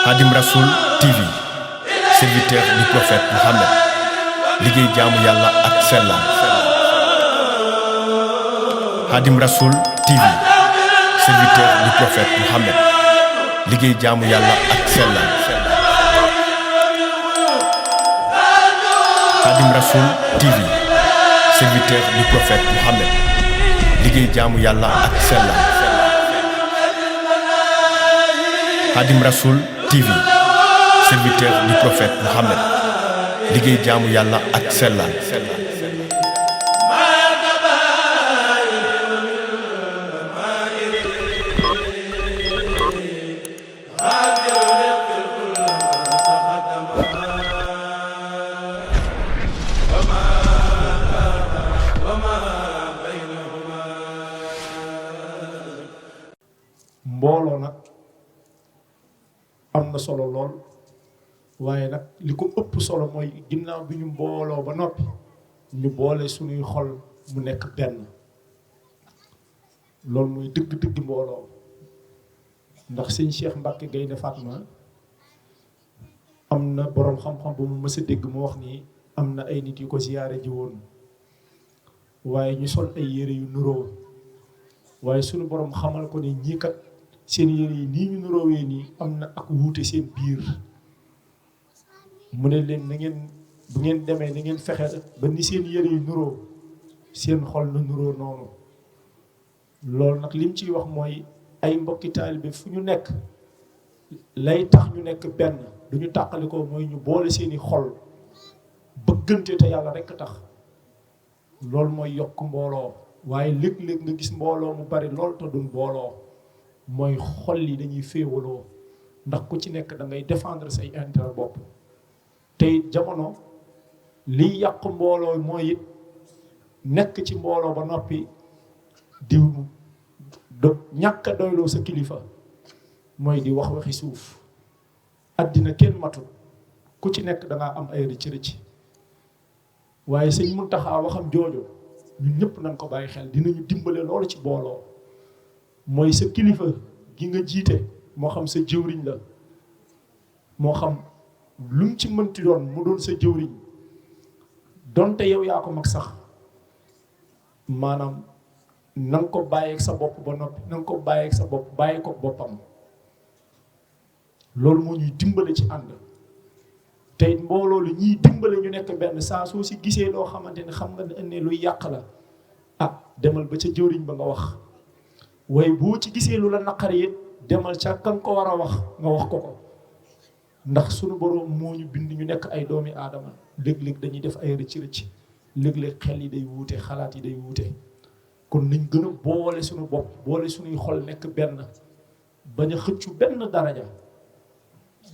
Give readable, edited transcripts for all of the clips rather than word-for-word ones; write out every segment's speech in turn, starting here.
Khadim Rasoul TV, serviteur du prophète Mohammed, liggéey jaamu yàlla ak sellal. Khadim Rasoul TV, serviteur du prophète Mohammed, liggéey jaamu yàlla ak sellal. Khadim Rasoul TV, serviteur du prophète Mohammed, liggéey jaamu yàlla ak sellal. Khadim Rasoul TV, serviteur du prophète Mohammed, liggéey jaamu yàlla ak sellal. mbooloo nag am na solo lool waaye nag li ko ëpp solo mooy ginnaaw bi ñu mbooloo ba noppi ñu boole suñuy xol mu nekk benn. loolu mooy dëgg-dëgg mbooloo ndax sëñ Cheikh Mbacke Gaynde Fatma am na boroom xam-xam bu mu mës a dégg mu wax ni am na ay nit yu ko ziyaare ji woon waaye ñu sol ay yére yu nuroo waaye suñu boroom xamal ko ni ñii kat seen yére yi nii ñu nuroowee nii am na ak wuute seen biir mu ne leen na ngeen bu ngeen demee na ngeen fexe ba ni seen yére yi nuroo seen xol na nuroo noonu. loolu nag lim ciy wax mooy ay mbokki taalibe fu ñu nekk lay tax ñu nekk benn duñu tàqalikoo mooy ñu boole seeni xol bëggante te yàlla rekk tax. loolu mooy yokk mbooloo waaye léeg-léeg nga gis mbooloo mu bari lool te duñ mbooloo mooy xol yi dañuy féewaloo ndax ku ci nekk da ngay défendre say intérêt bopp. tey jamono liy yàq mbooloo mooy it nekk ci mbooloo ba noppi di ñàkk a doyloo sa kilifa mooy di wax waxi suuf. àddina kenn matul ku ci nekk da ngaa am ay rëcc-rëcc waaye sëñ Muntaxa waxam joojo ñun ñëpp nañ ko bàyyi xel dinañu dimbale loolu ci booloo. mooy sa kilifa gi nga jiite moo xam sa jëwriñ la moo xam lu mu ci mënti doon mu doon sa jëwriñ donte yow yaa ko mag sax maanaam na nga ko bàyyeeg sa bopp ba noppi na nga ko bàyyeeg sa bopp bàyyi ko boppam. loolu moo ñuy dimbale ci ànd tey mbooloo lu ñuy dimbale ñu nekk benn saa soo si gisee loo xamante ne xam nga ne luy yàq la demal ba ca jëwriñ ba nga wax. waaye boo ci gisee lu la naqari it demal ca kan ko war a wax nga wax ko ndax sunu boroom moo ñu bind ñu nekk ay doomi aadama léeg-léeg dañuy def ay rëcc-rëcc léeg-léeg xel yi day wuute xalaat yi day wuute kon nañ gën a boole sunu bopp boole sunuy xol nekk benn bañ a xëccu benn daraja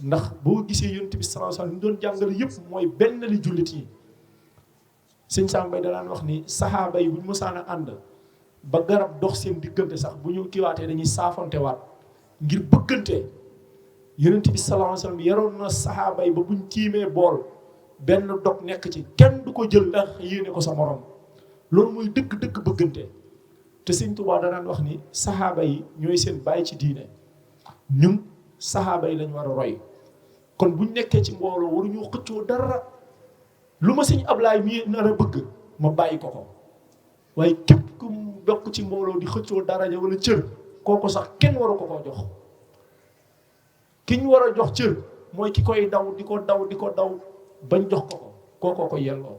ndax boo gisee yonent bi sallallahu alayhi wasallam ñu doon jàngale yëpp mooy benn li jullit yi. sëñ Sam Mbaye danaan wax ni saxaaba yi bu ñu mësaan a ànd ba garab dox seen diggante sax bu ñu kiiwaatee dañuy saafontewaat ngir bëggante. yonent bi sallallahu alayhi wasallam yaroon na saxaaba yi ba buñ tiimee bool benn dog nekk ci kenn du ko jël ndax yéene ko sa morom loolu mooy dëgg-dëgg bëggante. te sëñ Tuubaa danaan wax ni saxaaba yi ñooy seen bàyyi ci diine ñun saxaaba yi lañ war a roy kon buñ nekkee ci mbooloo waruñu xëccoo dara lu ma sëñ Ablaay mii nar a bëgg ma bàyyi ko waaye képp ku bokk ci mbooloo di xëccoo daraja wala cër kooku sax kenn waru ko koo jox. ki ñu war a jox cër mooy ki koy daw di ko daw bañ jox ko kookoo ko yelloo.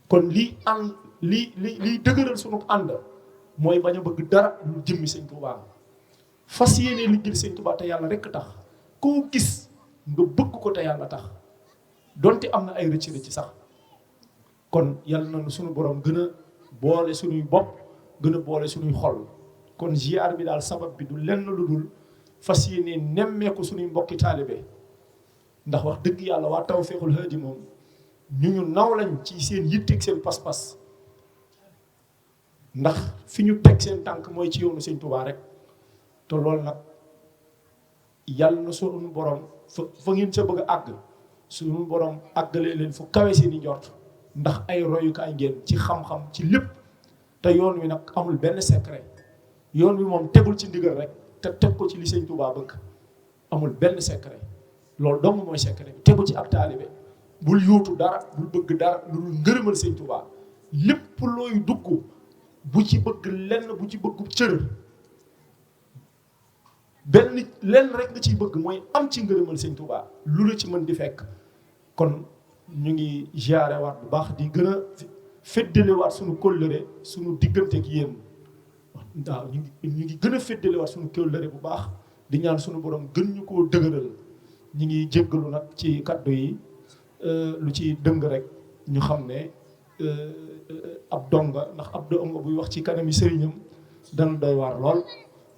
kon lii ànd lii dëgëral sunu ànd mooy bañ a bëgg dara lu jëmmi sëñ Tuubaa fas yéene liggéey sëñ Tuubaa te yàlla rekk tax koo gis nga bëgg ko te yàlla tax donte am na ay rëcc-rëcc sax. kon yàlla na sunu borom gën a boole sunuy bopp gën a boole sunuy xol kon ziar bi daal sabab bi du lenn lu dul fas yéene nemmeeku sunuy mbokki taalibe ndax wax dëgg yàlla waa Tawfekhoul Haadi moom ñu naw lañ ci seen yitteeg seen pas-pas ndax fi ñu teg seen tànk mooy ci yoonu sëñ Tuubaa rek te loolu nag yàlla na sunu borom fa ngeen sa bëgg a àgg suñu borom àggalee leen fu kawe seeni njort ndax ay royukaay ngeen ci xam-xam ci lépp te yoon wi nag amul benn secret yoon wi moom tegul ci ndigal rek te teg ko ci li sëñ Tuubaa bëgg amul benn secret loolu dong mooy secret bi tegu ci ak taalibe bul yóotu dara bul bëgg dara lu dul ngërëmal sëñ Tuubaa lépp looy dugg bu ci bëgg lenn bu ci bëggu cër benn lenn rek nga ciy bëgg mooy am ci ngërëmal sëñ Tuubaa lu la ci mën di fekk. kon ñu ngi ziare waat bu baax di gën a féddale waat suñu kóllëre suñu diggante ak yéen waaw ñu ngi gën a féddale waat suñu kóllëre bu baax di ñaan suñu borom gën ñu koo dëgëral ñu ngi jéggalu nag ci kaddu yi lu ci dëng rek ñu xam ne ab donga ndax ab donga buy wax ci kanami sëriñam dana doy waar lool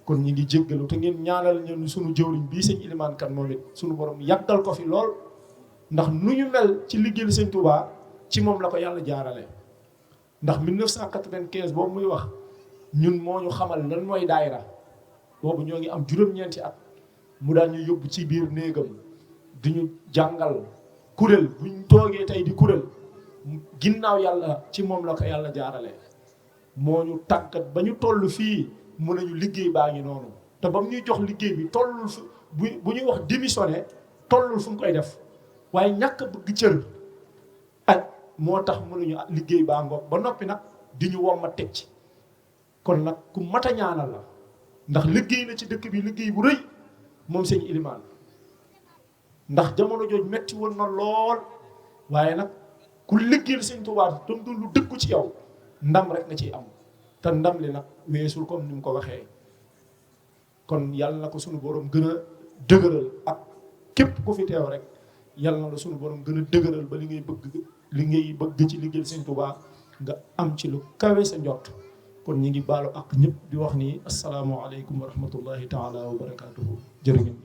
kon ñu ngi jéggalu te ngeen ñaanal ñu suñu jëwriñ bii sëñ Ilimaan Kan moom it suñu borom yàggal ko fi lool ndax nu ñu mel ci liggéeyal sëñ Touba ci moom la ko yàlla jaarale ndax 1995 boobu muy wax ñun moo ñu xamal lan mooy daayira boobu ñoo ngi am juróom-ñeenti at mu daan ñu yóbbu ci biir néegam di ñu jàngal kuréel bu ñu toogee tey di kuréel ginnaaw yàlla ci moom la ko yàlla jaarale moo ñu tàggat ba ñu toll fii mun nañu liggéey baa ngi noonu te ba mu ñuy jox liggéey bi tollul fu bu ñuy wax démissionné tollul fu mu koy def waaye ñàkk bëgg cër ak moo tax mënuñu liggéey baa ngoog ba noppi nag di ñu womma teg ci kon nag ku mat a ñaanal la ndax liggéey na ci dëkk bi liggéey bu rëy moom sëñ Ilimaan ndax jamono jooj metti woon na lool waaye nag ku liggéeyal sëñ Tuubaa tam du lu dëggu ci yow ndam rek nga ciy am te ndam li nag weesul comme ni mu ko waxee kon yàlla na ko suñu borom gën a dëgëral ak képp ku fi teew rek yàlla na la suñu borom gën a dëgëral ba li ngay bëgg ci liggéeyal sëñ Tuubaa nga am ci lu kawe sa njort kon ñi ngi baalu ak ñëpp di wax ni asalaamaaleykum wa rahmatullahi taala wa barakaatuhu jërë ngeen